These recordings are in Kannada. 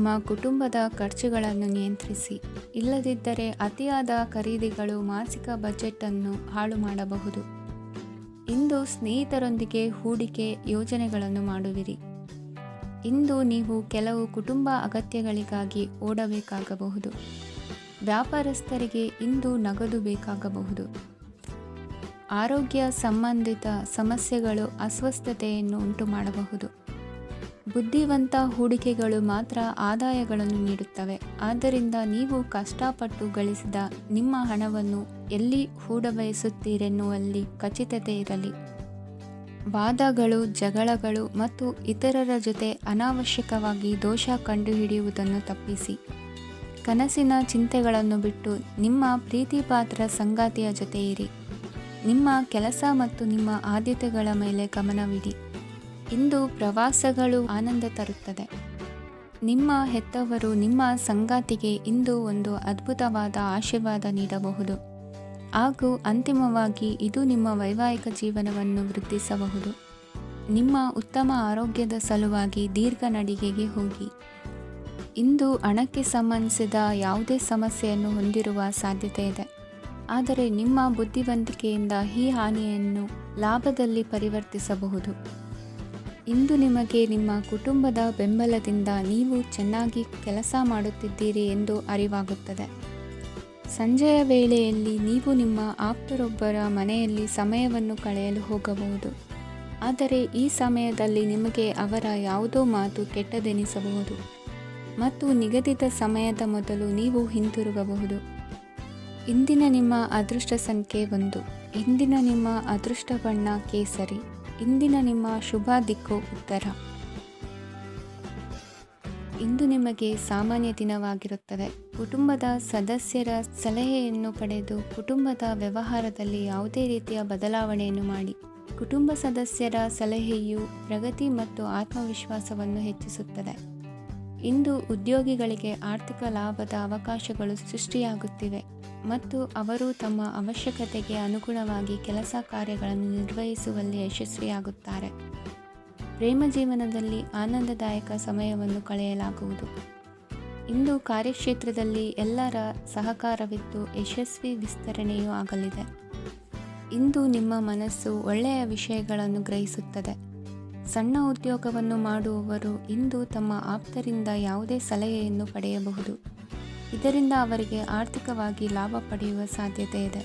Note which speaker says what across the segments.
Speaker 1: ನಿಮ್ಮ ಕುಟುಂಬದ ಖರ್ಚುಗಳನ್ನು ನಿಯಂತ್ರಿಸಿ. ಇಲ್ಲದಿದ್ದರೆ ಅತಿಯಾದ ಖರೀದಿಗಳು ಮಾಸಿಕ ಬಜೆಟನ್ನು ಹಾಳು ಮಾಡಬಹುದು. ಇಂದು ಸ್ನೇಹಿತರೊಂದಿಗೆ ಹೂಡಿಕೆ ಯೋಜನೆಗಳನ್ನು ಮಾಡುವಿರಿ. ಇಂದು ನೀವು ಕೆಲವು ಕುಟುಂಬ ಅಗತ್ಯಗಳಿಗಾಗಿ ಓಡಬೇಕಾಗಬಹುದು. ವ್ಯಾಪಾರಸ್ಥರಿಗೆ ಇಂದು ನಗದು ಬೇಕಾಗಬಹುದು. ಆರೋಗ್ಯ ಸಂಬಂಧಿತ ಸಮಸ್ಯೆಗಳು ಅಸ್ವಸ್ಥತೆಯನ್ನು ಉಂಟುಮಾಡಬಹುದು. ಬುದ್ಧಿವಂತ ಹೂಡಿಕೆಗಳು ಮಾತ್ರ ಆದಾಯಗಳನ್ನು ನೀಡುತ್ತವೆ. ಆದ್ದರಿಂದ ನೀವು ಕಷ್ಟಪಟ್ಟು ಗಳಿಸಿದ ನಿಮ್ಮ ಹಣವನ್ನು ಎಲ್ಲಿ ಹೂಡಬಯಸುತ್ತೀರೆನ್ನುವಲ್ಲಿ ಖಚಿತತೆ ಇರಲಿ. ವಾದಗಳು, ಜಗಳಗಳು ಮತ್ತು ಇತರರ ಜೊತೆ ಅನಾವಶ್ಯಕವಾಗಿ ದೋಷ ಕಂಡುಹಿಡಿಯುವುದನ್ನು ತಪ್ಪಿಸಿ. ಕನಸಿನ ಚಿಂತೆಗಳನ್ನು ಬಿಟ್ಟು ನಿಮ್ಮ ಪ್ರೀತಿಪಾತ್ರ ಸಂಗಾತಿಯ ಜೊತೆ ಇರಿ. ನಿಮ್ಮ ಕೆಲಸ ಮತ್ತು ನಿಮ್ಮ ಆದ್ಯತೆಗಳ ಮೇಲೆ ಗಮನವಿಡಿ. ಇಂದು ಪ್ರವಾಸಗಳು ಆನಂದ ತರುತ್ತದೆ. ನಿಮ್ಮ ಹೆತ್ತವರು ನಿಮ್ಮ ಸಂಗಾತಿಗೆ ಇಂದು ಒಂದು ಅದ್ಭುತವಾದ ಆಶೀರ್ವಾದ ನೀಡಬಹುದು ಹಾಗೂ ಅಂತಿಮವಾಗಿ ಇದು ನಿಮ್ಮ ವೈವಾಹಿಕ ಜೀವನವನ್ನು ವೃದ್ಧಿಸಬಹುದು. ನಿಮ್ಮ ಉತ್ತಮ ಆರೋಗ್ಯದ ಸಲುವಾಗಿ ದೀರ್ಘ ನಡಿಗೆಗೆ ಹೋಗಿ. ಇಂದು ಹಣಕ್ಕೆ ಸಂಬಂಧಿಸಿದ ಯಾವುದೇ ಸಮಸ್ಯೆಯನ್ನು ಹೊಂದಿರುವ ಸಾಧ್ಯತೆ ಇದೆ. ಆದರೆ ನಿಮ್ಮ ಬುದ್ಧಿವಂತಿಕೆಯಿಂದ ಈ ಹಾನಿಯನ್ನು ಲಾಭದಲ್ಲಿ ಪರಿವರ್ತಿಸಬಹುದು. ಇಂದು ನಿಮಗೆ ನಿಮ್ಮ ಕುಟುಂಬದ ಬೆಂಬಲದಿಂದ ನೀವು ಚೆನ್ನಾಗಿ ಕೆಲಸ ಮಾಡುತ್ತಿದ್ದೀರಿ ಎಂದು ಅರಿವಾಗುತ್ತದೆ. ಸಂಜೆಯ ವೇಳೆಯಲ್ಲಿ ನೀವು ನಿಮ್ಮ ಆಪ್ತರೊಬ್ಬರ ಮನೆಯಲ್ಲಿ ಸಮಯವನ್ನು ಕಳೆಯಲು ಹೋಗಬಹುದು. ಆದರೆ ಈ ಸಮಯದಲ್ಲಿ ನಿಮಗೆ ಅವರ ಯಾವುದೋ ಮಾತು ಕೆಟ್ಟದೆನಿಸಬಹುದು ಮತ್ತು ನಿಗದಿತ ಸಮಯದ ಮೊದಲು ನೀವು ಹಿಂತಿರುಗಬಹುದು. ಇಂದಿನ ನಿಮ್ಮ ಅದೃಷ್ಟ ಸಂಖ್ಯೆ 1. ಇಂದಿನ ನಿಮ್ಮ ಅದೃಷ್ಟ ಬಣ್ಣ ಕೇಸರಿ. ಇಂದಿನ ನಿಮ್ಮ ಶುಭ ದಿಕ್ಕು ಉತ್ತರ. ಇಂದು ನಿಮಗೆ ಸಾಮಾನ್ಯ ದಿನವಾಗಿರುತ್ತದೆ. ಕುಟುಂಬದ ಸದಸ್ಯರ ಸಲಹೆಯನ್ನು ಪಡೆದು ಕುಟುಂಬದ ವ್ಯವಹಾರದಲ್ಲಿ ಯಾವುದೇ ರೀತಿಯ ಬದಲಾವಣೆಯನ್ನು ಮಾಡಿ. ಕುಟುಂಬ ಸದಸ್ಯರ ಸಲಹೆಯು ಪ್ರಗತಿ ಮತ್ತು ಆತ್ಮವಿಶ್ವಾಸವನ್ನು ಹೆಚ್ಚಿಸುತ್ತದೆ. ಇಂದು ಉದ್ಯೋಗಿಗಳಿಗೆ ಆರ್ಥಿಕ ಲಾಭದ ಅವಕಾಶಗಳು ಸೃಷ್ಟಿಯಾಗುತ್ತಿವೆ ಮತ್ತು ಅವರು ತಮ್ಮ ಅವಶ್ಯಕತೆಗೆ ಅನುಗುಣವಾಗಿ ಕೆಲಸ ಕಾರ್ಯಗಳನ್ನು ನಿರ್ವಹಿಸುವಲ್ಲಿ ಯಶಸ್ವಿಯಾಗುತ್ತಾರೆ. ಪ್ರೇಮ ಜೀವನದಲ್ಲಿ ಆನಂದದಾಯಕ ಸಮಯವನ್ನು ಕಳೆಯಲಾಗುವುದು. ಇಂದು ಕಾರ್ಯಕ್ಷೇತ್ರದಲ್ಲಿ ಎಲ್ಲರ ಸಹಕಾರವಿದ್ದು ಯಶಸ್ವಿ ವಿಸ್ತರಣೆಯೂ ಆಗಲಿದೆ. ಇಂದು ನಿಮ್ಮ ಮನಸ್ಸು ಒಳ್ಳೆಯ ವಿಷಯಗಳನ್ನು ಗ್ರಹಿಸುತ್ತದೆ. ಸಣ್ಣ ಉದ್ಯೋಗವನ್ನು ಮಾಡುವವರು ಇಂದು ತಮ್ಮ ಆಪ್ತರಿಂದ ಯಾವುದೇ ಸಲಹೆಯನ್ನು ಪಡೆಯಬಹುದು. ಇದರಿಂದ ಅವರಿಗೆ ಆರ್ಥಿಕವಾಗಿ ಲಾಭ ಪಡೆಯುವ ಸಾಧ್ಯತೆ ಇದೆ.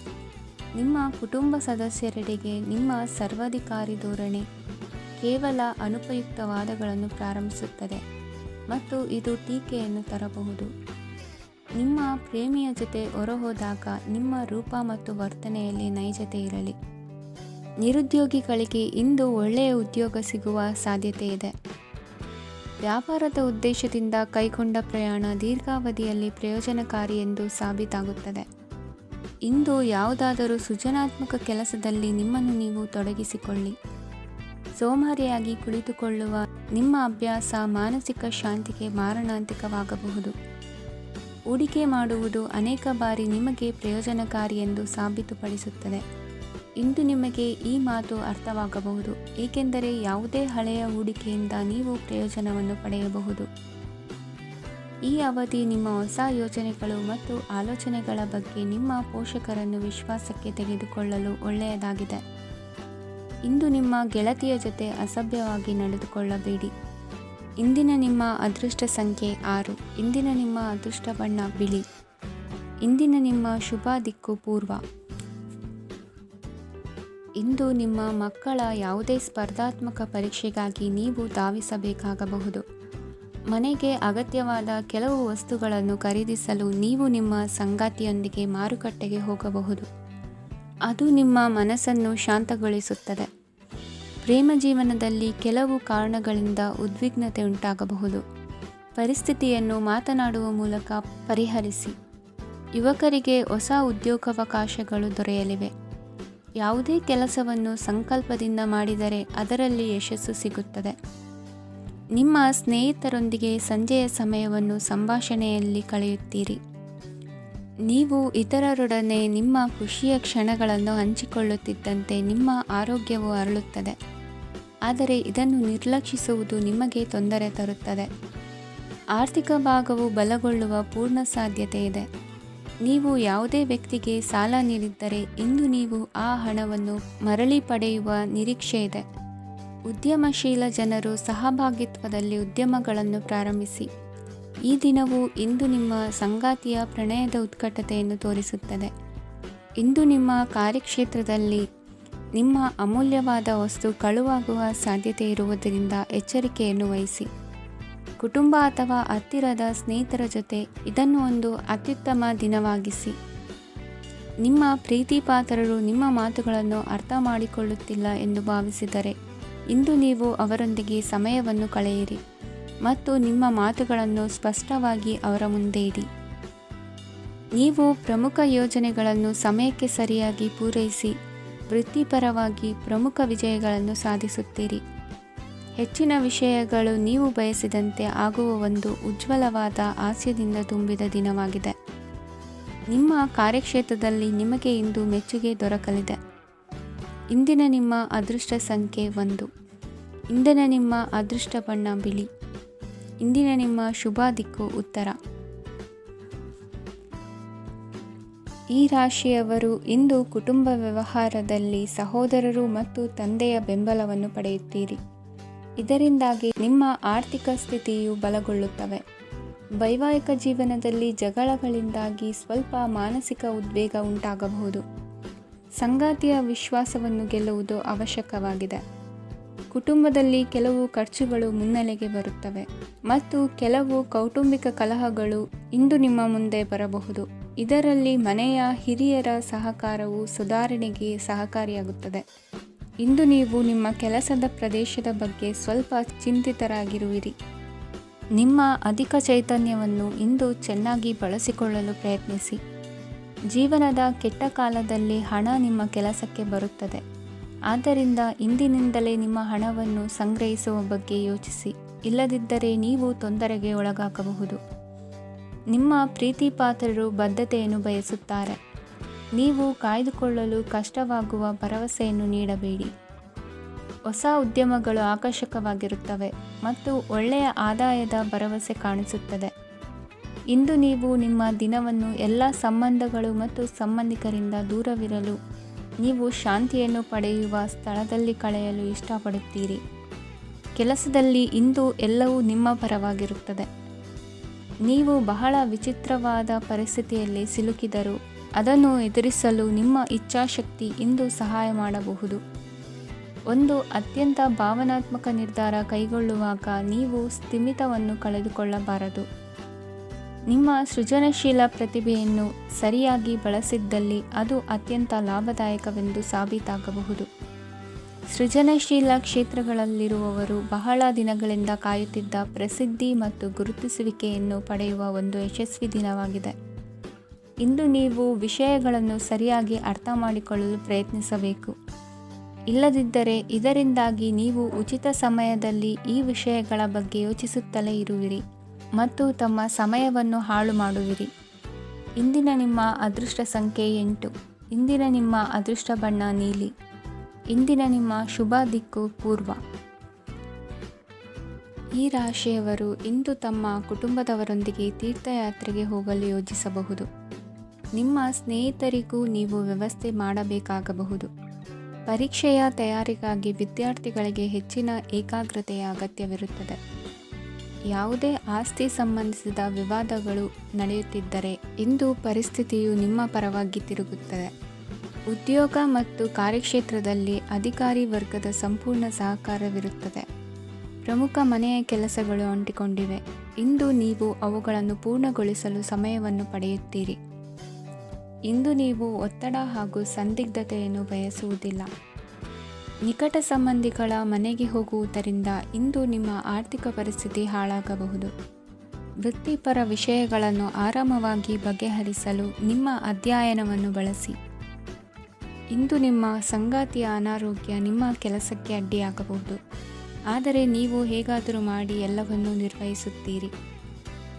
Speaker 1: ನಿಮ್ಮ ಕುಟುಂಬ ಸದಸ್ಯರೆಡೆಗೆ ನಿಮ್ಮ ಸರ್ವಾಧಿಕಾರಿ ಧೋರಣೆ ಕೇವಲ ಅನುಪಯುಕ್ತ ವಾದಗಳನ್ನು ಪ್ರಾರಂಭಿಸುತ್ತದೆ ಮತ್ತು ಇದು ಟೀಕೆಯನ್ನು ತರಬಹುದು. ನಿಮ್ಮ ಪ್ರೇಮಿಯ ಜೊತೆ ಹೊರಹೋದಾಗ ನಿಮ್ಮ ರೂಪ ಮತ್ತು ವರ್ತನೆಯಲ್ಲಿ ನೈಜತೆ ಇರಲಿ. ನಿರುದ್ಯೋಗಿಗಳಿಗೆ ಇಂದು ಒಳ್ಳೆಯ ಉದ್ಯೋಗ ಸಿಗುವ ಸಾಧ್ಯತೆ ಇದೆ. ವ್ಯಾಪಾರದ ಉದ್ದೇಶದಿಂದ ಕೈಗೊಂಡ ಪ್ರಯಾಣ ದೀರ್ಘಾವಧಿಯಲ್ಲಿ ಪ್ರಯೋಜನಕಾರಿ ಎಂದು ಸಾಬೀತಾಗುತ್ತದೆ. ಇಂದು ಯಾವುದಾದರೂ ಸೃಜನಾತ್ಮಕ ಕೆಲಸದಲ್ಲಿ ನಿಮ್ಮನ್ನು ನೀವು ತೊಡಗಿಸಿಕೊಳ್ಳಿ. ಸೋಮಾರಿಯಾಗಿ ಕುಳಿತುಕೊಳ್ಳುವ ನಿಮ್ಮ ಅಭ್ಯಾಸ ಮಾನಸಿಕ ಶಾಂತಿಗೆ ಮಾರಣಾಂತಿಕವಾಗಬಹುದು. ಹೂಡಿಕೆ ಮಾಡುವುದು ಅನೇಕ ಬಾರಿ ನಿಮಗೆ ಪ್ರಯೋಜನಕಾರಿ ಎಂದು ಸಾಬೀತುಪಡಿಸುತ್ತದೆ. ಇಂದು ನಿಮಗೆ ಈ ಮಾತು ಅರ್ಥವಾಗಬಹುದು, ಏಕೆಂದರೆ ಯಾವುದೇ ಹಳೆಯ ಹೂಡಿಕೆಯಿಂದ ನೀವು ಪ್ರಯೋಜನವನ್ನು ಪಡೆಯಬಹುದು. ಈ ಅವಧಿ ನಿಮ್ಮ ಹೊಸ ಯೋಜನೆಗಳು ಮತ್ತು ಆಲೋಚನೆಗಳ ಬಗ್ಗೆ ನಿಮ್ಮ ಪೋಷಕರನ್ನು ವಿಶ್ವಾಸಕ್ಕೆ ತೆಗೆದುಕೊಳ್ಳಲು ಒಳ್ಳೆಯದಾಗಿದೆ. ಇಂದು ನಿಮ್ಮ ಗೆಳತಿಯ ಜೊತೆ ಅಸಭ್ಯವಾಗಿ ನಡೆದುಕೊಳ್ಳಬೇಡಿ. ಇಂದಿನ ನಿಮ್ಮ ಅದೃಷ್ಟ ಸಂಖ್ಯೆ 6. ಇಂದಿನ ನಿಮ್ಮ ಅದೃಷ್ಟ ಬಣ್ಣ ಬಿಳಿ. ಇಂದಿನ ನಿಮ್ಮ ಶುಭ ದಿಕ್ಕು ಪೂರ್ವ. ಇಂದು ನಿಮ್ಮ ಮಕ್ಕಳ ಯಾವುದೇ ಸ್ಪರ್ಧಾತ್ಮಕ ಪರೀಕ್ಷೆಗಾಗಿ ನೀವು ಧಾವಿಸಬೇಕಾಗಬಹುದು. ಮನೆಗೆ ಅಗತ್ಯವಾದ ಕೆಲವು ವಸ್ತುಗಳನ್ನು ಖರೀದಿಸಲು ನೀವು ನಿಮ್ಮ ಸಂಗಾತಿಯೊಂದಿಗೆ ಮಾರುಕಟ್ಟೆಗೆ ಹೋಗಬಹುದು. ಅದು ನಿಮ್ಮ ಮನಸ್ಸನ್ನು ಶಾಂತಗೊಳಿಸುತ್ತದೆ. ಪ್ರೇಮ ಜೀವನದಲ್ಲಿ ಕೆಲವು ಕಾರಣಗಳಿಂದ ಉದ್ವಿಗ್ನತೆ ಉಂಟಾಗಬಹುದು. ಪರಿಸ್ಥಿತಿಯನ್ನು ಮಾತನಾಡುವ ಮೂಲಕ ಪರಿಹರಿಸಿ. ಯುವಕರಿಗೆ ಹೊಸ ಉದ್ಯೋಗಾವಕಾಶಗಳು ದೊರೆಯಲಿವೆ. ಯಾವುದೇ ಕೆಲಸವನ್ನು ಸಂಕಲ್ಪದಿಂದ ಮಾಡಿದರೆ ಅದರಲ್ಲಿ ಯಶಸ್ಸು ಸಿಗುತ್ತದೆ. ನಿಮ್ಮ ಸ್ನೇಹಿತರೊಂದಿಗೆ ಸಂಜೆಯ ಸಮಯವನ್ನು ಸಂಭಾಷಣೆಯಲ್ಲಿ ಕಳೆಯುತ್ತೀರಿ. ನೀವು ಇತರರೊಡನೆ ನಿಮ್ಮ ಖುಷಿಯ ಕ್ಷಣಗಳನ್ನು ಹಂಚಿಕೊಳ್ಳುತ್ತಿದ್ದಂತೆ ನಿಮ್ಮ ಆರೋಗ್ಯವು ಅರಳುತ್ತದೆ. ಆದರೆ ಇದನ್ನು ನಿರ್ಲಕ್ಷಿಸುವುದು ನಿಮಗೆ ತೊಂದರೆ ತರುತ್ತದೆ. ಆರ್ಥಿಕ ಭಾಗವು ಬಲಗೊಳ್ಳುವ ಪೂರ್ಣ ಸಾಧ್ಯತೆ ಇದೆ. ನೀವು ಯಾವುದೇ ವ್ಯಕ್ತಿಗೆ ಸಾಲ ನೀಡಿದ್ದರೆ ಇಂದು ನೀವು ಆ ಹಣವನ್ನು ಮರಳಿ ಪಡೆಯುವ ನಿರೀಕ್ಷೆ ಇದೆ. ಉದ್ಯಮಶೀಲ ಜನರು ಸಹಭಾಗಿತ್ವದಲ್ಲಿ ಉದ್ಯಮಗಳನ್ನು ಪ್ರಾರಂಭಿಸಿ. ಈ ದಿನವು ಇಂದು ನಿಮ್ಮ ಸಂಗಾತಿಯ ಪ್ರಣಯದ ಉತ್ಕಟತೆಯನ್ನು ತೋರಿಸುತ್ತದೆ. ಇಂದು ನಿಮ್ಮ ಕಾರ್ಯಕ್ಷೇತ್ರದಲ್ಲಿ ನಿಮ್ಮ ಅಮೂಲ್ಯವಾದ ವಸ್ತು ಕಳುವಾಗುವ ಸಾಧ್ಯತೆ ಇರುವುದರಿಂದ ಎಚ್ಚರಿಕೆಯನ್ನು ವಹಿಸಿ. ಕುಟುಂಬ ಅಥವಾ ಹತ್ತಿರದ ಸ್ನೇಹಿತರ ಜೊತೆ ಇದನ್ನು ಒಂದು ಅತ್ಯುತ್ತಮ ದಿನವಾಗಿಸಿ. ನಿಮ್ಮ ಪ್ರೀತಿಪಾತ್ರರು ನಿಮ್ಮ ಮಾತುಗಳನ್ನು ಅರ್ಥ ಮಾಡಿಕೊಳ್ಳುತ್ತಿಲ್ಲ ಎಂದು ಭಾವಿಸಿದರೆ ಇಂದು ನೀವು ಅವರೊಂದಿಗೆ ಸಮಯವನ್ನು ಕಳೆಯಿರಿ ಮತ್ತು ನಿಮ್ಮ ಮಾತುಗಳನ್ನು ಸ್ಪಷ್ಟವಾಗಿ ಅವರ ಮುಂದೆ ಇಡಿ. ನೀವು ಪ್ರಮುಖ ಯೋಜನೆಗಳನ್ನು ಸಮಯಕ್ಕೆ ಸರಿಯಾಗಿ ಪೂರೈಸಿ ವೃತ್ತಿಪರವಾಗಿ ಪ್ರಮುಖ ವಿಜಯಗಳನ್ನು ಸಾಧಿಸುತ್ತೀರಿ. ಹೆಚ್ಚಿನ ವಿಷಯಗಳು ನೀವು ಬಯಸಿದಂತೆ ಆಗುವ ಒಂದು ಉಜ್ವಲವಾದ ಹಾಸ್ಯದಿಂದ ತುಂಬಿದ ದಿನವಾಗಿದೆ. ನಿಮ್ಮ ಕಾರ್ಯಕ್ಷೇತ್ರದಲ್ಲಿ ನಿಮಗೆ ಇಂದು ಮೆಚ್ಚುಗೆ ದೊರಕಲಿದೆ. ಇಂದಿನ ನಿಮ್ಮ ಅದೃಷ್ಟ ಸಂಖ್ಯೆ 1. ಇಂದಿನ ನಿಮ್ಮ ಅದೃಷ್ಟ ಬಣ್ಣ ಬಿಳಿ. ಇಂದಿನ ನಿಮ್ಮ ಶುಭ ದಿಕ್ಕು ಉತ್ತರ. ಈ ರಾಶಿಯವರು ಇಂದು ಕುಟುಂಬ ವ್ಯವಹಾರದಲ್ಲಿ ಸಹೋದರರು ಮತ್ತು ತಂದೆಯ ಬೆಂಬಲವನ್ನು ಪಡೆಯುತ್ತೀರಿ. ಇದರಿಂದಾಗಿ ನಿಮ್ಮ ಆರ್ಥಿಕ ಸ್ಥಿತಿಯು ಬಲಗೊಳ್ಳುತ್ತವೆ. ವೈವಾಹಿಕ ಜೀವನದಲ್ಲಿ ಜಗಳಗಳಿಂದಾಗಿ ಸ್ವಲ್ಪ ಮಾನಸಿಕ ಉದ್ವೇಗ ಉಂಟಾಗಬಹುದು. ಸಂಗಾತಿಯ ವಿಶ್ವಾಸವನ್ನು ಗೆಲ್ಲುವುದು ಅವಶ್ಯಕವಾಗಿದೆ. ಕುಟುಂಬದಲ್ಲಿ ಕೆಲವು ಖರ್ಚುಗಳು ಮುನ್ನೆಲೆಗೆ ಬರುತ್ತವೆ ಮತ್ತು ಕೆಲವು ಕೌಟುಂಬಿಕ ಕಲಹಗಳು ಇಂದು ನಿಮ್ಮ ಮುಂದೆ ಬರಬಹುದು. ಇದರಲ್ಲಿ ಮನೆಯ ಹಿರಿಯರ ಸಹಕಾರವು ಸುಧಾರಣೆಗೆ ಸಹಕಾರಿಯಾಗುತ್ತದೆ. ಇಂದು ನೀವು ನಿಮ್ಮ ಕೆಲಸದ ಪ್ರದೇಶದ ಬಗ್ಗೆ ಸ್ವಲ್ಪ ಚಿಂತಿತರಾಗಿರುವಿರಿ. ನಿಮ್ಮ ಅಧಿಕ ಚೈತನ್ಯವನ್ನು ಇಂದು ಚೆನ್ನಾಗಿ ಬಳಸಿಕೊಳ್ಳಲು ಪ್ರಯತ್ನಿಸಿ. ಜೀವನದ ಕೆಟ್ಟ ಕಾಲದಲ್ಲಿ ಹಣ ನಿಮ್ಮ ಕೆಲಸಕ್ಕೆ ಬರುತ್ತದೆ. ಆದ್ದರಿಂದ ಇಂದಿನಿಂದಲೇ ನಿಮ್ಮ ಹಣವನ್ನು ಸಂಗ್ರಹಿಸುವ ಬಗ್ಗೆ ಯೋಚಿಸಿ. ಇಲ್ಲದಿದ್ದರೆ ನೀವು ತೊಂದರೆಗೆ ಒಳಗಾಗಬಹುದು. ನಿಮ್ಮ ಪ್ರೀತಿಪಾತ್ರರು ಬದ್ಧತೆಯನ್ನು ಬಯಸುತ್ತಾರೆ. ನೀವು ಕಾಯ್ದುಕೊಳ್ಳಲು ಕಷ್ಟವಾಗುವ ಭರವಸೆಯನ್ನು ನೀಡಬೇಡಿ. ಹೊಸ ಉದ್ಯಮಗಳು ಆಕರ್ಷಕವಾಗಿರುತ್ತವೆ ಮತ್ತು ಒಳ್ಳೆಯ ಆದಾಯದ ಭರವಸೆ ಕಾಣಿಸುತ್ತದೆ. ಇಂದು ನೀವು ನಿಮ್ಮ ದಿನವನ್ನು ಎಲ್ಲ ಸಂಬಂಧಗಳು ಮತ್ತು ಸಂಬಂಧಿಕರಿಂದ ದೂರವಿರಲು ನೀವು ಶಾಂತಿಯನ್ನು ಪಡೆಯುವ ಸ್ಥಳದಲ್ಲಿ ಕಳೆಯಲು ಇಷ್ಟಪಡುತ್ತೀರಿ. ಕೆಲಸದಲ್ಲಿ ಇಂದು ಎಲ್ಲವೂ ನಿಮ್ಮ ಪರವಾಗಿರುತ್ತದೆ. ನೀವು ಬಹಳ ವಿಚಿತ್ರವಾದ ಪರಿಸ್ಥಿತಿಯಲ್ಲಿ ಸಿಲುಕಿದರೂ ಅದನ್ನು ಎದುರಿಸಲು ನಿಮ್ಮ ಇಚ್ಛಾಶಕ್ತಿ ಇಂದು ಸಹಾಯ ಮಾಡಬಹುದು. ಒಂದು ಅತ್ಯಂತ ಭಾವನಾತ್ಮಕ ನಿರ್ಧಾರ ಕೈಗೊಳ್ಳುವಾಗ ನೀವು ಸ್ಥಿಮಿತವನ್ನು ಕಳೆದುಕೊಳ್ಳಬಾರದು. ನಿಮ್ಮ ಸೃಜನಶೀಲ ಪ್ರತಿಭೆಯನ್ನು ಸರಿಯಾಗಿ ಬಳಸಿದ್ದಲ್ಲಿ ಅದು ಅತ್ಯಂತ ಲಾಭದಾಯಕವೆಂದು ಸಾಬೀತಾಗಬಹುದು. ಸೃಜನಶೀಲ ಕ್ಷೇತ್ರಗಳಲ್ಲಿರುವವರು ಬಹಳ ದಿನಗಳಿಂದ ಕಾಯುತ್ತಿದ್ದ ಪ್ರಸಿದ್ಧಿ ಮತ್ತು ಗುರುತಿಸುವಿಕೆಯನ್ನು ಪಡೆಯುವ ಒಂದು ಯಶಸ್ವಿ ದಿನವಾಗಿದೆ. ಇಂದು ನೀವು ವಿಷಯಗಳನ್ನು ಸರಿಯಾಗಿ ಅರ್ಥ ಮಾಡಿಕೊಳ್ಳಲು ಪ್ರಯತ್ನಿಸಬೇಕು. ಇಲ್ಲದಿದ್ದರೆ ಇದರಿಂದಾಗಿ ನೀವು ಉಚಿತ ಸಮಯದಲ್ಲಿ ಈ ವಿಷಯಗಳ ಬಗ್ಗೆ ಯೋಚಿಸುತ್ತಲೇ ಇರುವಿರಿ ಮತ್ತು ತಮ್ಮ ಸಮಯವನ್ನು ಹಾಳು ಮಾಡುವಿರಿ. ಇಂದಿನ ನಿಮ್ಮ ಅದೃಷ್ಟ ಸಂಖ್ಯೆ 8. ಇಂದಿನ ನಿಮ್ಮ ಅದೃಷ್ಟ ಬಣ್ಣ ನೀಲಿ. ಇಂದಿನ ನಿಮ್ಮ ಶುಭ ದಿಕ್ಕು ಪೂರ್ವ. ಈ ರಾಶಿಯವರು ಇಂದು ತಮ್ಮ ಕುಟುಂಬದವರೊಂದಿಗೆ ತೀರ್ಥಯಾತ್ರೆಗೆ ಹೋಗಲು ಯೋಜಿಸಬಹುದು. ನಿಮ್ಮ ಸ್ನೇಹಿತರಿಗೂ ನೀವು ವ್ಯವಸ್ಥೆ ಮಾಡಬೇಕಾಗಬಹುದು. ಪರೀಕ್ಷೆಯ ತಯಾರಿಗಾಗಿ ವಿದ್ಯಾರ್ಥಿಗಳಿಗೆ ಹೆಚ್ಚಿನ ಏಕಾಗ್ರತೆಯ ಅಗತ್ಯವಿರುತ್ತದೆ. ಯಾವುದೇ ಆಸ್ತಿ ಸಂಬಂಧಿಸಿದ ವಿವಾದಗಳು ನಡೆಯುತ್ತಿದ್ದರೆ ಇಂದು ಪರಿಸ್ಥಿತಿಯು ನಿಮ್ಮ ಪರವಾಗಿ ತಿರುಗುತ್ತದೆ. ಉದ್ಯೋಗ ಮತ್ತು ಕಾರ್ಯಕ್ಷೇತ್ರದಲ್ಲಿ ಅಧಿಕಾರಿ ವರ್ಗದ ಸಂಪೂರ್ಣ ಸಹಕಾರವಿರುತ್ತದೆ. ಪ್ರಮುಖ ಮನೆಯ ಕೆಲಸಗಳು ಅಂಟಿಕೊಂಡಿವೆ. ಇಂದು ನೀವು ಅವುಗಳನ್ನು ಪೂರ್ಣಗೊಳಿಸಲು ಸಮಯವನ್ನು ಪಡೆಯುತ್ತೀರಿ. ಇಂದು ನೀವು ಒತ್ತಡ ಹಾಗೂ ಸಂದಿಗ್ಧತೆಯನ್ನು ಬಯಸುವುದಿಲ್ಲ. ನಿಕಟ ಸಂಬಂಧಿಗಳ ಮನೆಗೆ ಹೋಗುವುದರಿಂದ ಇಂದು ನಿಮ್ಮ ಆರ್ಥಿಕ ಪರಿಸ್ಥಿತಿ ಹಾಳಾಗಬಹುದು. ವೃತ್ತಿಪರ ವಿಷಯಗಳನ್ನು ಆರಾಮವಾಗಿ ಬಗೆಹರಿಸಲು ನಿಮ್ಮ ಅಧ್ಯಯನವನ್ನು ಬಳಸಿ. ಇಂದು ನಿಮ್ಮ ಸಂಗಾತಿಯ ಅನಾರೋಗ್ಯ ನಿಮ್ಮ ಕೆಲಸಕ್ಕೆ ಅಡ್ಡಿಯಾಗಬಹುದು, ಆದರೆ ನೀವು ಹೇಗಾದರೂ ಮಾಡಿ ಎಲ್ಲವನ್ನೂ ನಿರ್ವಹಿಸುತ್ತೀರಿ.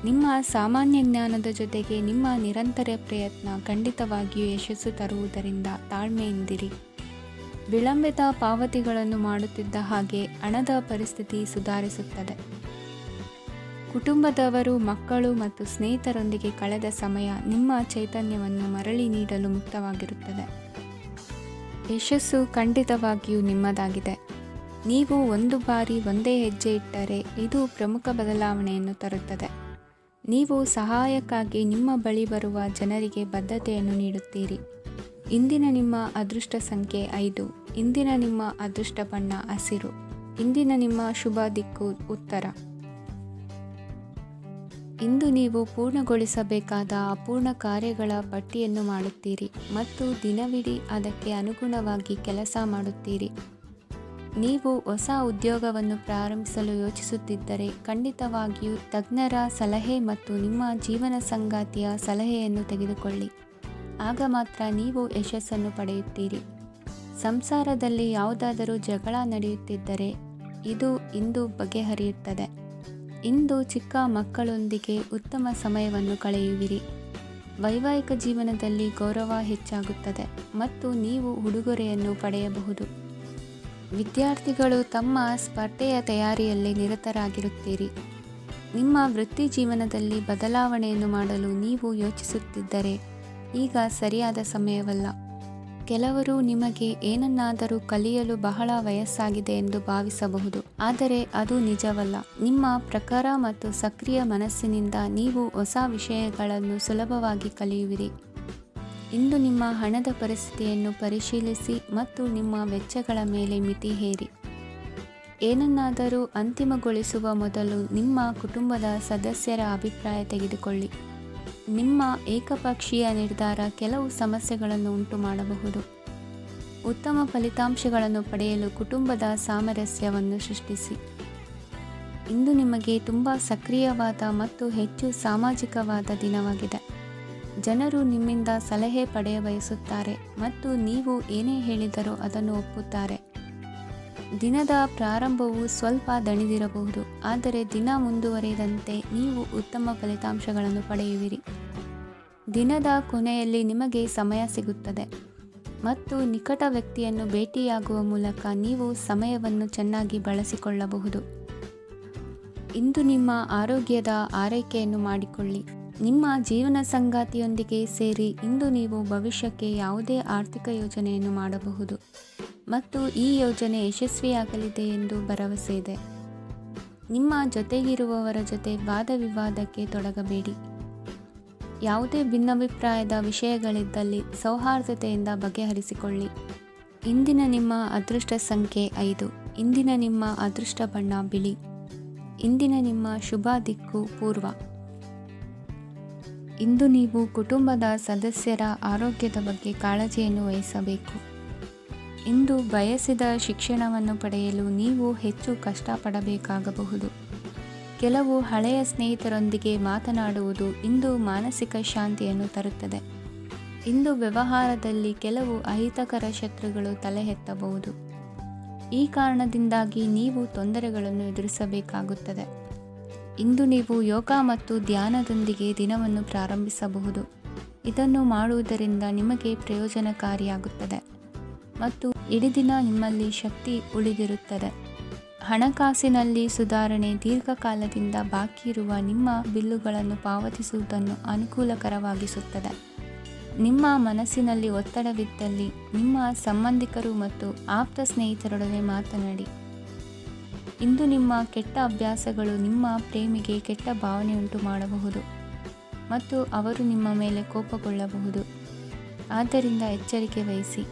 Speaker 1: ನಿಮ್ಮ ಸಾಮಾನ್ಯ ಜ್ಞಾನದ ಜೊತೆಗೆ ನಿಮ್ಮ ನಿರಂತರ ಪ್ರಯತ್ನ ಖಂಡಿತವಾಗಿಯೂ ಯಶಸ್ಸು ತರುವುದರಿಂದ ತಾಳ್ಮೆಯಿಂದಿರಿ. ವಿಳಂಬಿತ ಪಾವತಿಗಳನ್ನು ಮಾಡುತ್ತಿದ್ದ ಹಾಗೆ ಹಣದ ಪರಿಸ್ಥಿತಿ ಸುಧಾರಿಸುತ್ತದೆ. ಕುಟುಂಬದವರು, ಮಕ್ಕಳು ಮತ್ತು ಸ್ನೇಹಿತರೊಂದಿಗೆ ಕಳೆದ ಸಮಯ ನಿಮ್ಮ ಚೈತನ್ಯವನ್ನು ಮರಳಿ ನೀಡಲು ಮುಕ್ತವಾಗಿರುತ್ತದೆ. ಯಶಸ್ಸು ಖಂಡಿತವಾಗಿಯೂ ನಿಮ್ಮದಾಗಿದೆ. ನೀವು ಒಂದು ಬಾರಿ ಒಂದೇ ಹೆಜ್ಜೆ ಇಟ್ಟರೆ ಇದು ಪ್ರಮುಖ ಬದಲಾವಣೆಯನ್ನು ತರುತ್ತದೆ. ನೀವು ಸಹಾಯಕ್ಕಾಗಿ ನಿಮ್ಮ ಬಳಿ ಬರುವ ಜನರಿಗೆ ಬದ್ಧತೆಯನ್ನು ನೀಡುತ್ತೀರಿ. ಇಂದಿನ ನಿಮ್ಮ ಅದೃಷ್ಟ ಸಂಖ್ಯೆ 5. ಇಂದಿನ ನಿಮ್ಮ ಅದೃಷ್ಟ ಬಣ್ಣ ಹಸಿರು. ಇಂದಿನ ನಿಮ್ಮ ಶುಭ ದಿಕ್ಕು ಉತ್ತರ. ಇಂದು ನೀವು ಪೂರ್ಣಗೊಳಿಸಬೇಕಾದ ಅಪೂರ್ಣ ಕಾರ್ಯಗಳ ಪಟ್ಟಿಯನ್ನು ಮಾಡುತ್ತೀರಿ ಮತ್ತು ದಿನವಿಡೀ ಅದಕ್ಕೆ ಅನುಗುಣವಾಗಿ ಕೆಲಸ ಮಾಡುತ್ತೀರಿ. ನೀವು ಹೊಸ ಉದ್ಯೋಗವನ್ನು ಪ್ರಾರಂಭಿಸಲು ಯೋಚಿಸುತ್ತಿದ್ದರೆ ಖಂಡಿತವಾಗಿಯೂ ತಜ್ಞರ ಸಲಹೆ ಮತ್ತು ನಿಮ್ಮ ಜೀವನ ಸಂಗಾತಿಯ ಸಲಹೆಯನ್ನು ತೆಗೆದುಕೊಳ್ಳಿ. ಆಗ ಮಾತ್ರ ನೀವು ಯಶಸ್ಸನ್ನು ಪಡೆಯುತ್ತೀರಿ. ಸಂಸಾರದಲ್ಲಿ ಯಾವುದಾದರೂ ಜಗಳ ನಡೆಯುತ್ತಿದ್ದರೆ ಇದು ಇಂದು ಬಗೆಹರಿಯುತ್ತದೆ. ಇಂದು ಚಿಕ್ಕ ಮಕ್ಕಳೊಂದಿಗೆ ಉತ್ತಮ ಸಮಯವನ್ನು ಕಳೆಯುವಿರಿ. ವೈವಾಹಿಕ ಜೀವನದಲ್ಲಿ ಗೌರವ ಹೆಚ್ಚಾಗುತ್ತದೆ ಮತ್ತು ನೀವು ಉಡುಗೊರೆಯನ್ನು ಪಡೆಯಬಹುದು. ವಿದ್ಯಾರ್ಥಿಗಳು ತಮ್ಮ ಸ್ಪರ್ಧೆಯ ತಯಾರಿಯಲ್ಲಿ ನಿರತರಾಗಿರುತ್ತೀರಿ. ನಿಮ್ಮ ವೃತ್ತಿ ಜೀವನದಲ್ಲಿ ಬದಲಾವಣೆಯನ್ನು ಮಾಡಲು ನೀವು ಯೋಚಿಸುತ್ತಿದ್ದರೆ ಈಗ ಸರಿಯಾದ ಸಮಯವಲ್ಲ. ಕೆಲವರು ನಿಮಗೆ ಏನನ್ನಾದರೂ ಕಲಿಯಲು ಬಹಳ ವಯಸ್ಸಾಗಿದೆ ಎಂದು ಭಾವಿಸಬಹುದು, ಆದರೆ ಅದು ನಿಜವಲ್ಲ. ನಿಮ್ಮ ಪ್ರಖರ ಮತ್ತು ಸಕ್ರಿಯ ಮನಸ್ಸಿನಿಂದ ನೀವು ಹೊಸ ವಿಷಯಗಳನ್ನು ಸುಲಭವಾಗಿ ಕಲಿಯುವಿರಿ. ಇಂದು ನಿಮ್ಮ ಹಣದ ಪರಿಸ್ಥಿತಿಯನ್ನು ಪರಿಶೀಲಿಸಿ ಮತ್ತು ನಿಮ್ಮ ವೆಚ್ಚಗಳ ಮೇಲೆ ಮಿತಿ ಹೇರಿ. ಏನನ್ನಾದರೂ ಅಂತಿಮಗೊಳಿಸುವ ಮೊದಲು ನಿಮ್ಮ ಕುಟುಂಬದ ಸದಸ್ಯರ ಅಭಿಪ್ರಾಯ ತೆಗೆದುಕೊಳ್ಳಿ. ನಿಮ್ಮ ಏಕಪಕ್ಷೀಯ ನಿರ್ಧಾರ ಕೆಲವು ಸಮಸ್ಯೆಗಳನ್ನು ಉಂಟು ಮಾಡಬಹುದು. ಉತ್ತಮ ಫಲಿತಾಂಶಗಳನ್ನು ಪಡೆಯಲು ಕುಟುಂಬದ ಸಾಮರಸ್ಯವನ್ನು ಸೃಷ್ಟಿಸಿ. ಇಂದು ನಿಮಗೆ ತುಂಬ ಸಕ್ರಿಯವಾದ ಮತ್ತು ಹೆಚ್ಚು ಸಾಮಾಜಿಕವಾದ ದಿನವಾಗಿದೆ. ಜನರು ನಿಮ್ಮಿಂದ ಸಲಹೆ ಪಡೆಯ ಬಯಸುತ್ತಾರೆ ಮತ್ತು ನೀವು ಏನೇ ಹೇಳಿದರೂ ಅದನ್ನು ಒಪ್ಪುತ್ತಾರೆ. ದಿನದ ಪ್ರಾರಂಭವು ಸ್ವಲ್ಪ ದಣಿದಿರಬಹುದು, ಆದರೆ ದಿನ ಮುಂದುವರಿದಂತೆ ನೀವು ಉತ್ತಮ ಫಲಿತಾಂಶಗಳನ್ನು ಪಡೆಯುವಿರಿ. ದಿನದ ಕೊನೆಯಲ್ಲಿ ನಿಮಗೆ ಸಮಯ ಸಿಗುತ್ತದೆ ಮತ್ತು ನಿಕಟ ವ್ಯಕ್ತಿಯನ್ನು ಭೇಟಿಯಾಗುವ ಮೂಲಕ ನೀವು ಸಮಯವನ್ನು ಚೆನ್ನಾಗಿ ಬಳಸಿಕೊಳ್ಳಬಹುದು. ಇಂದು ನಿಮ್ಮ ಆರೋಗ್ಯದ ಆರೈಕೆಯನ್ನು ಮಾಡಿಕೊಳ್ಳಿ. ನಿಮ್ಮ ಜೀವನ ಸಂಗಾತಿಯೊಂದಿಗೆ ಸೇರಿ ಇಂದು ನೀವು ಭವಿಷ್ಯಕ್ಕೆ ಯಾವುದೇ ಆರ್ಥಿಕ ಯೋಜನೆಯನ್ನು ಮಾಡಬಹುದು ಮತ್ತು ಈ ಯೋಜನೆ ಯಶಸ್ವಿಯಾಗಲಿದೆ ಎಂದು ಭರವಸೆ ಇದೆ. ನಿಮ್ಮ ಜೊತೆಗಿರುವವರ ಜೊತೆ ವಾದ ವಿವಾದಕ್ಕೆ ತೊಡಗಬೇಡಿ. ಯಾವುದೇ ಭಿನ್ನಾಭಿಪ್ರಾಯದ ವಿಷಯಗಳಿದ್ದಲ್ಲಿ ಸೌಹಾರ್ದತೆಯಿಂದ ಬಗೆಹರಿಸಿಕೊಳ್ಳಿ. ಇಂದಿನ ನಿಮ್ಮ ಅದೃಷ್ಟ ಸಂಖ್ಯೆ 5. ಇಂದಿನ ನಿಮ್ಮ ಅದೃಷ್ಟ ಬಣ್ಣ ಬಿಳಿ. ಇಂದಿನ ನಿಮ್ಮ ಶುಭ ದಿಕ್ಕು ಪೂರ್ವ. ಇಂದು ನೀವು ಕುಟುಂಬದ ಸದಸ್ಯರ ಆರೋಗ್ಯದ ಬಗ್ಗೆ ಕಾಳಜಿಯನ್ನು ವಹಿಸಬೇಕು. ಇಂದು ಬಯಸಿದ ಶಿಕ್ಷಣವನ್ನು ಪಡೆಯಲು ನೀವು ಹೆಚ್ಚು ಕಷ್ಟಪಡಬೇಕಾಗಬಹುದು. ಕೆಲವು ಹಳೆಯ ಸ್ನೇಹಿತರೊಂದಿಗೆ ಮಾತನಾಡುವುದು ಇಂದು ಮಾನಸಿಕ ಶಾಂತಿಯನ್ನು ತರುತ್ತದೆ. ಇಂದು ವ್ಯವಹಾರದಲ್ಲಿ ಕೆಲವು ಅಹಿತಕರ ಶತ್ರುಗಳು ತಲೆ ಎತ್ತಬಹುದು. ಈ ಕಾರಣದಿಂದಾಗಿ ನೀವು ತೊಂದರೆಗಳನ್ನು ಎದುರಿಸಬೇಕಾಗುತ್ತದೆ. ಇಂದು ನೀವು ಯೋಗ ಮತ್ತು ಧ್ಯಾನದೊಂದಿಗೆ ದಿನವನ್ನು ಪ್ರಾರಂಭಿಸಬಹುದು. ಇದನ್ನು ಮಾಡುವುದರಿಂದ ನಿಮಗೆ ಪ್ರಯೋಜನಕಾರಿಯಾಗುತ್ತದೆ ಮತ್ತು ಇಡೀ ದಿನ ನಿಮ್ಮಲ್ಲಿ ಶಕ್ತಿ ಉಳಿದಿರುತ್ತದೆ. ಹಣಕಾಸಿನಲ್ಲಿ ಸುಧಾರಣೆ ದೀರ್ಘಕಾಲದಿಂದ ಬಾಕಿ ಇರುವ ನಿಮ್ಮ ಬಿಲ್ಲುಗಳನ್ನು ಪಾವತಿಸುವುದನ್ನು ಅನುಕೂಲಕರವಾಗಿಸುತ್ತದೆ. ನಿಮ್ಮ ಮನಸ್ಸಿನಲ್ಲಿ ಒತ್ತಡವಿದ್ದಲ್ಲಿ ನಿಮ್ಮ ಸಂಬಂಧಿಕರು ಮತ್ತು ಆಪ್ತ ಸ್ನೇಹಿತರೊಡನೆ ಮಾತನಾಡಿ. ಇಂದು ನಿಮ್ಮ ಕೆಟ್ಟ ಅಭ್ಯಾಸಗಳು ನಿಮ್ಮ ಪ್ರೇಮಿಗೆ ಕೆಟ್ಟ ಭಾವನೆಯುಂಟು ಮಾಡಬಹುದು ಮತ್ತು ಅವರು ನಿಮ್ಮ ಮೇಲೆ ಕೋಪಗೊಳ್ಳಬಹುದು. ಆದ್ದರಿಂದ ಎಚ್ಚರಿಕೆ ವಹಿಸಿ.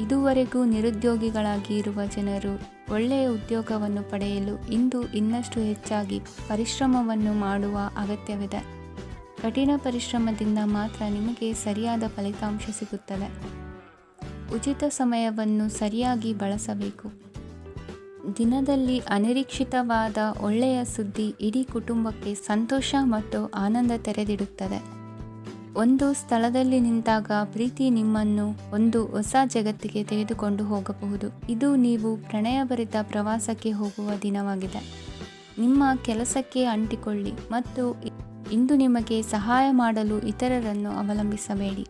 Speaker 1: ಇದುವರೆಗೂ ನಿರುದ್ಯೋಗಿಗಳಾಗಿ ಇರುವ ಜನರು ಒಳ್ಳೆಯ ಉದ್ಯೋಗವನ್ನು ಪಡೆಯಲು ಇಂದು ಇನ್ನಷ್ಟು ಹೆಚ್ಚಾಗಿ ಪರಿಶ್ರಮವನ್ನು ಮಾಡುವ ಅಗತ್ಯವಿದೆ. ಕಠಿಣ ಪರಿಶ್ರಮದಿಂದ ಮಾತ್ರ ನಿಮಗೆ ಸರಿಯಾದ ಫಲಿತಾಂಶ ಸಿಗುತ್ತದೆ. ಉಚಿತ ಸಮಯವನ್ನು ಸರಿಯಾಗಿ ಬಳಸಬೇಕು. ದಿನದಲ್ಲಿ ಅನಿರೀಕ್ಷಿತವಾದ ಒಳ್ಳೆಯ ಸುದ್ದಿ ಇಡೀ ಕುಟುಂಬಕ್ಕೆ ಸಂತೋಷ ಮತ್ತು ಆನಂದ ತೆರೆದಿಡುತ್ತದೆ. ಒಂದು ಸ್ಥಳದಲ್ಲಿ ನಿಂತಾಗ ಪ್ರೀತಿ ನಿಮ್ಮನ್ನು ಒಂದು ಹೊಸ ಜಗತ್ತಿಗೆ ತೆಗೆದುಕೊಂಡು ಹೋಗಬಹುದು. ಇದು ನೀವು ಪ್ರಣಯಭರಿತ ಪ್ರವಾಸಕ್ಕೆ ಹೋಗುವ ದಿನವಾಗಿದೆ. ನಿಮ್ಮ ಕೆಲಸಕ್ಕೆ ಅಂಟಿಕೊಳ್ಳಿ ಮತ್ತು ಇಂದು ನಿಮಗೆ ಸಹಾಯ ಮಾಡಲು ಇತರರನ್ನು ಅವಲಂಬಿಸಬೇಡಿ.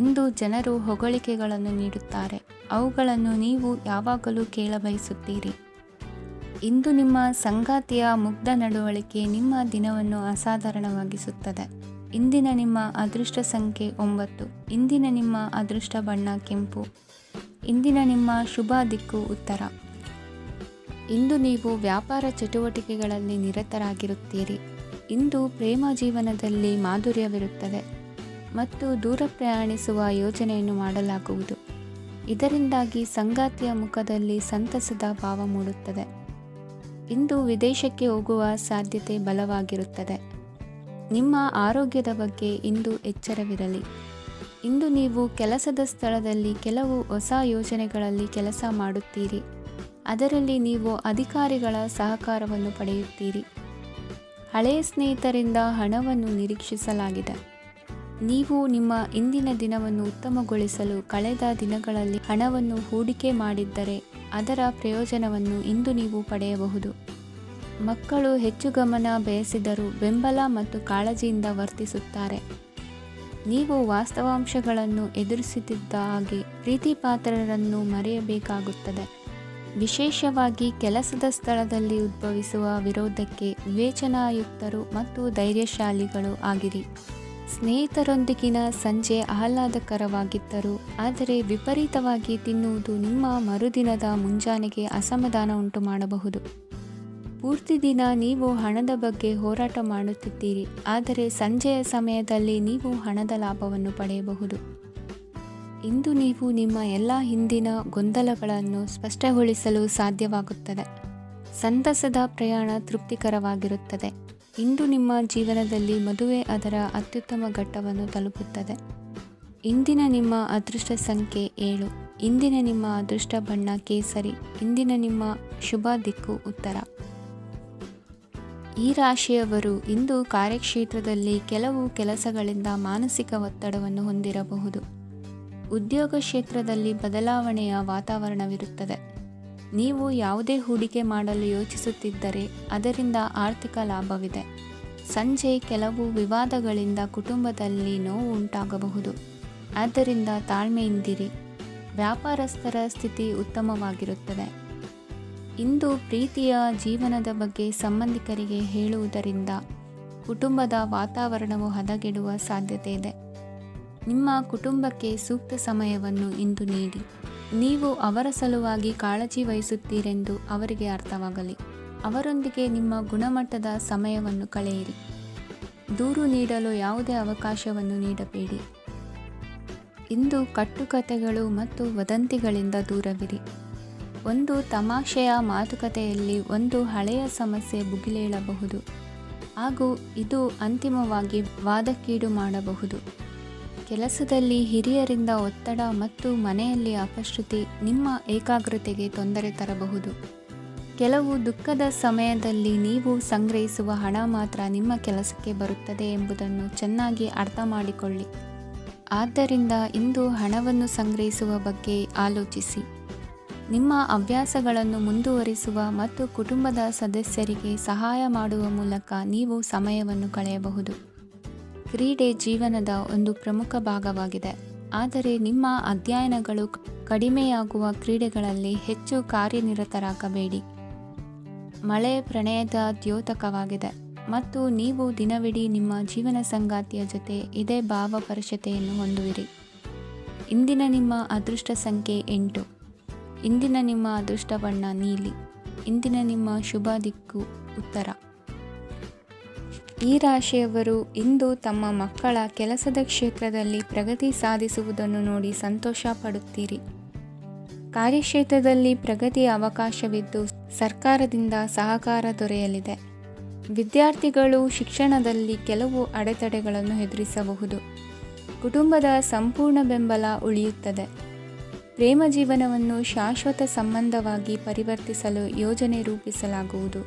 Speaker 1: ಇಂದು ಜನರು ಹೊಗಳಿಕೆಗಳನ್ನು ನೀಡುತ್ತಾರೆ, ಅವುಗಳನ್ನು ನೀವು ಯಾವಾಗಲೂ ಕೇಳಬಯಸುತ್ತೀರಿ. ಇಂದು ನಿಮ್ಮ ಸಂಗಾತಿಯ ಮುಗ್ಧ ನಡವಳಿಕೆ ನಿಮ್ಮ ದಿನವನ್ನು ಅಸಾಧಾರಣವಾಗಿಸುತ್ತದೆ. ಇಂದಿನ ನಿಮ್ಮ ಅದೃಷ್ಟ ಸಂಖ್ಯೆ 9. ಇಂದಿನ ನಿಮ್ಮ ಅದೃಷ್ಟ ಬಣ್ಣ ಕೆಂಪು. ಇಂದಿನ ನಿಮ್ಮ ಶುಭ ದಿಕ್ಕು ಉತ್ತರ. ಇಂದು ನೀವು ವ್ಯಾಪಾರ ಚಟುವಟಿಕೆಗಳಲ್ಲಿ ನಿರತರಾಗಿರುತ್ತೀರಿ. ಇಂದು ಪ್ರೇಮ ಜೀವನದಲ್ಲಿ ಮಾಧುರ್ಯವಿರುತ್ತದೆ ಮತ್ತು ದೂರ ಪ್ರಯಾಣಿಸುವ ಯೋಜನೆಯನ್ನು ಮಾಡಲಾಗುವುದು. ಇದರಿಂದಾಗಿ ಸಂಗಾತಿಯ ಮುಖದಲ್ಲಿ ಸಂತಸದ ಭಾವ ಮೂಡುತ್ತದೆ. ಇಂದು ವಿದೇಶಕ್ಕೆ ಹೋಗುವ ಸಾಧ್ಯತೆ ಬಲವಾಗಿರುತ್ತದೆ. ನಿಮ್ಮ ಆರೋಗ್ಯದ ಬಗ್ಗೆ ಇಂದು ಎಚ್ಚರವಿರಲಿ. ಇಂದು ನೀವು ಕೆಲಸದ ಸ್ಥಳದಲ್ಲಿ ಕೆಲವು ಹೊಸ ಯೋಜನೆಗಳಲ್ಲಿ ಕೆಲಸ ಮಾಡುತ್ತೀರಿ. ಅದರಲ್ಲಿ ನೀವು ಅಧಿಕಾರಿಗಳ ಸಹಕಾರವನ್ನು ಪಡೆಯುತ್ತೀರಿ. ಹಳೆಯ ಸ್ನೇಹಿತರಿಂದ ಹಣವನ್ನು ನಿರೀಕ್ಷಿಸಲಾಗಿದೆ. ನೀವು ನಿಮ್ಮ ಇಂದಿನ ದಿನವನ್ನು ಉತ್ತಮಗೊಳಿಸಲು ಕಳೆದ ದಿನಗಳಲ್ಲಿ ಹಣವನ್ನು ಹೂಡಿಕೆ ಮಾಡಿದ್ದರೆ ಅದರ ಪ್ರಯೋಜನವನ್ನು ಇಂದು ನೀವು ಪಡೆಯಬಹುದು. ಮಕ್ಕಳು ಹೆಚ್ಚು ಗಮನ ಬಯಸಿದರೂ ಬೆಂಬಲ ಮತ್ತು ಕಾಳಜಿಯಿಂದ ವರ್ತಿಸುತ್ತಾರೆ. ನೀವು ವಾಸ್ತವಾಂಶಗಳನ್ನು ಎದುರಿಸುತ್ತಿದ್ದ ಹಾಗೆ ಪ್ರೀತಿಪಾತ್ರರನ್ನು ಮರೆಯಬೇಕಾಗುತ್ತದೆ. ವಿಶೇಷವಾಗಿ ಕೆಲಸದ ಸ್ಥಳದಲ್ಲಿ ಉದ್ಭವಿಸುವ ವಿರೋಧಕ್ಕೆ ವಿವೇಚನಾಯುಕ್ತರು ಮತ್ತು ಧೈರ್ಯಶಾಲಿಗಳು ಆಗಿರಿ. ಸ್ನೇಹಿತರೊಂದಿಗಿನ ಸಂಜೆ ಆಹ್ಲಾದಕರವಾಗಿದ್ದರೂ ಆದರೆ ವಿಪರೀತವಾಗಿ ತಿನ್ನುವುದು ನಿಮ್ಮ ಮರುದಿನದ ಮುಂಜಾನೆಗೆ ಅಸಮಾಧಾನ ಉಂಟು ಮಾಡಬಹುದು. ಪೂರ್ತಿ ದಿನ ನೀವು ಹಣದ ಬಗ್ಗೆ ಹೋರಾಟ ಮಾಡುತ್ತಿದ್ದೀರಿ, ಆದರೆ ಸಂಜೆಯ ಸಮಯದಲ್ಲಿ ನೀವು ಹಣದ ಲಾಭವನ್ನು ಪಡೆಯಬಹುದು. ಇಂದು ನೀವು ನಿಮ್ಮ ಎಲ್ಲ ಹಿಂದಿನ ಗೊಂದಲಗಳನ್ನು ಸ್ಪಷ್ಟಗೊಳಿಸಲು ಸಾಧ್ಯವಾಗುತ್ತದೆ. ಸಂತಸದ ಪ್ರಯಾಣ ತೃಪ್ತಿಕರವಾಗಿರುತ್ತದೆ. ಇಂದು ನಿಮ್ಮ ಜೀವನದಲ್ಲಿ ಮದುವೆ ಅದರ ಅತ್ಯುತ್ತಮ ಘಟ್ಟವನ್ನು ತಲುಪುತ್ತದೆ. ಇಂದಿನ ನಿಮ್ಮ ಅದೃಷ್ಟ ಸಂಖ್ಯೆ 7. ಇಂದಿನ ನಿಮ್ಮ ಅದೃಷ್ಟ ಬಣ್ಣ ಕೇಸರಿ. ಇಂದಿನ ನಿಮ್ಮ ಶುಭ ದಿಕ್ಕು ಉತ್ತರ. ಈ ರಾಶಿಯವರು ಇಂದು ಕಾರ್ಯಕ್ಷೇತ್ರದಲ್ಲಿ ಕೆಲವು ಕೆಲಸಗಳಿಂದ ಮಾನಸಿಕ ಒತ್ತಡವನ್ನು ಹೊಂದಿರಬಹುದು. ಉದ್ಯೋಗ ಕ್ಷೇತ್ರದಲ್ಲಿ ಬದಲಾವಣೆಯ ವಾತಾವರಣವಿರುತ್ತದೆ. ನೀವು ಯಾವುದೇ ಹೂಡಿಕೆ ಮಾಡಲು ಯೋಚಿಸುತ್ತಿದ್ದರೆ ಅದರಿಂದ ಆರ್ಥಿಕ ಲಾಭವಿದೆ. ಸಂಜೆ ಕೆಲವು ವಿವಾದಗಳಿಂದ ಕುಟುಂಬದಲ್ಲಿ ನೋವು ಉಂಟಾಗಬಹುದು. ಆದ್ದರಿಂದ ತಾಳ್ಮೆಯಿಂದಿರಿ. ವ್ಯಾಪಾರಸ್ಥರ ಸ್ಥಿತಿ ಉತ್ತಮವಾಗಿರುತ್ತದೆ. ಇಂದು ಪ್ರೀತಿಯ ಜೀವನದ ಬಗ್ಗೆ ಸಂಬಂಧಿಕರಿಗೆ ಹೇಳುವುದರಿಂದ ಕುಟುಂಬದ ವಾತಾವರಣವು ಹದಗೆಡುವ ಸಾಧ್ಯತೆ ಇದೆ. ನಿಮ್ಮ ಕುಟುಂಬಕ್ಕೆ ಸೂಕ್ತ ಸಮಯವನ್ನು ಇಂದು ನೀಡಿ. ನೀವು ಅವರ ಸಲುವಾಗಿ ಕಾಳಜಿ ವಹಿಸುತ್ತೀರೆಂದು ಅವರಿಗೆ ಅರ್ಥವಾಗಲಿ. ಅವರೊಂದಿಗೆ ನಿಮ್ಮ ಗುಣಮಟ್ಟದ ಸಮಯವನ್ನು ಕಳೆಯಿರಿ. ದೂರು ನೀಡಲು ಯಾವುದೇ ಅವಕಾಶವನ್ನು ನೀಡಬೇಡಿ. ಇಂದು ಕಟ್ಟುಕತೆಗಳು ಮತ್ತು ವದಂತಿಗಳಿಂದ ದೂರವಿರಿ. ಒಂದು ತಮಾಷೆಯ ಮಾತುಕತೆಯಲ್ಲಿ ಒಂದು ಹಳೆಯ ಸಮಸ್ಯೆ ಭುಗಿಲೇಳಬಹುದು ಹಾಗೂ ಇದು ಅಂತಿಮವಾಗಿ ವಾದಕ್ಕೀಡು ಮಾಡಬಹುದು. ಕೆಲಸದಲ್ಲಿ ಹಿರಿಯರಿಂದ ಒತ್ತಡ ಮತ್ತು ಮನೆಯಲ್ಲಿ ಅಪಶ್ರುತಿ ನಿಮ್ಮ ಏಕಾಗ್ರತೆಗೆ ತೊಂದರೆ ತರಬಹುದು. ಕೆಲವು ದುಃಖದ ಸಮಯದಲ್ಲಿ ನೀವು ಸಂಗ್ರಹಿಸುವ ಹಣ ಮಾತ್ರ ನಿಮ್ಮ ಕೆಲಸಕ್ಕೆ ಬರುತ್ತದೆ ಎಂಬುದನ್ನು ಚೆನ್ನಾಗಿ ಅರ್ಥ ಮಾಡಿಕೊಳ್ಳಿ. ಆದ್ದರಿಂದ ಇಂದು ಹಣವನ್ನು ಸಂಗ್ರಹಿಸುವ ಬಗ್ಗೆ ಆಲೋಚಿಸಿ. ನಿಮ್ಮ ಹವ್ಯಾಸಗಳನ್ನು ಮುಂದುವರಿಸುವ ಮತ್ತು ಕುಟುಂಬದ ಸದಸ್ಯರಿಗೆ ಸಹಾಯ ಮಾಡುವ ಮೂಲಕ ನೀವು ಸಮಯವನ್ನು ಕಳೆಯಬಹುದು. ಕ್ರೀಡೆ ಜೀವನದ ಒಂದು ಪ್ರಮುಖ ಭಾಗವಾಗಿದೆ, ಆದರೆ ನಿಮ್ಮ ಅಧ್ಯಯನಗಳು ಕಡಿಮೆಯಾಗುವ ಕ್ರೀಡೆಗಳಲ್ಲಿ ಹೆಚ್ಚು ಕಾರ್ಯನಿರತರಾಗಬೇಡಿ. ಮಳೆ ಪ್ರಣಯದ ದ್ಯೋತಕವಾಗಿದೆ ಮತ್ತು ನೀವು ದಿನವಿಡೀ ನಿಮ್ಮ ಜೀವನ ಸಂಗಾತಿಯ ಜೊತೆ ಇದೇ ಭಾವಪರಶತೆಯನ್ನು ಹೊಂದುವಿರಿ. ಇಂದಿನ ನಿಮ್ಮ ಅದೃಷ್ಟ ಸಂಖ್ಯೆ 8. ಇಂದಿನ ನಿಮ್ಮ ಅದೃಷ್ಟ ಬಣ್ಣ ನೀಲಿ. ಇಂದಿನ ನಿಮ್ಮ ಶುಭ ದಿಕ್ಕು ಉತ್ತರ. ಈ ರಾಶಿಯವರು ಇಂದು ತಮ್ಮ ಮಕ್ಕಳ ಕೆಲಸದ ಕ್ಷೇತ್ರದಲ್ಲಿ ಪ್ರಗತಿ ಸಾಧಿಸುವುದನ್ನು ನೋಡಿ ಸಂತೋಷ ಪಡುತ್ತೀರಿ. ಕಾರ್ಯಕ್ಷೇತ್ರದಲ್ಲಿ ಪ್ರಗತಿಯ ಅವಕಾಶವಿದ್ದು ಸರ್ಕಾರದಿಂದ ಸಹಕಾರ ದೊರೆಯಲಿದೆ. ವಿದ್ಯಾರ್ಥಿಗಳು ಶಿಕ್ಷಣದಲ್ಲಿ ಕೆಲವು ಅಡೆತಡೆಗಳನ್ನು ಎದುರಿಸಬಹುದು. ಕುಟುಂಬದ ಸಂಪೂರ್ಣ ಬೆಂಬಲ ಉಳಿಯುತ್ತದೆ. ಪ್ರೇಮ ಜೀವನವನ್ನು ಶಾಶ್ವತ ಸಂಬಂಧವಾಗಿ ಪರಿವರ್ತಿಸಲು ಯೋಜನೆ ರೂಪಿಸಲಾಗುವುದು.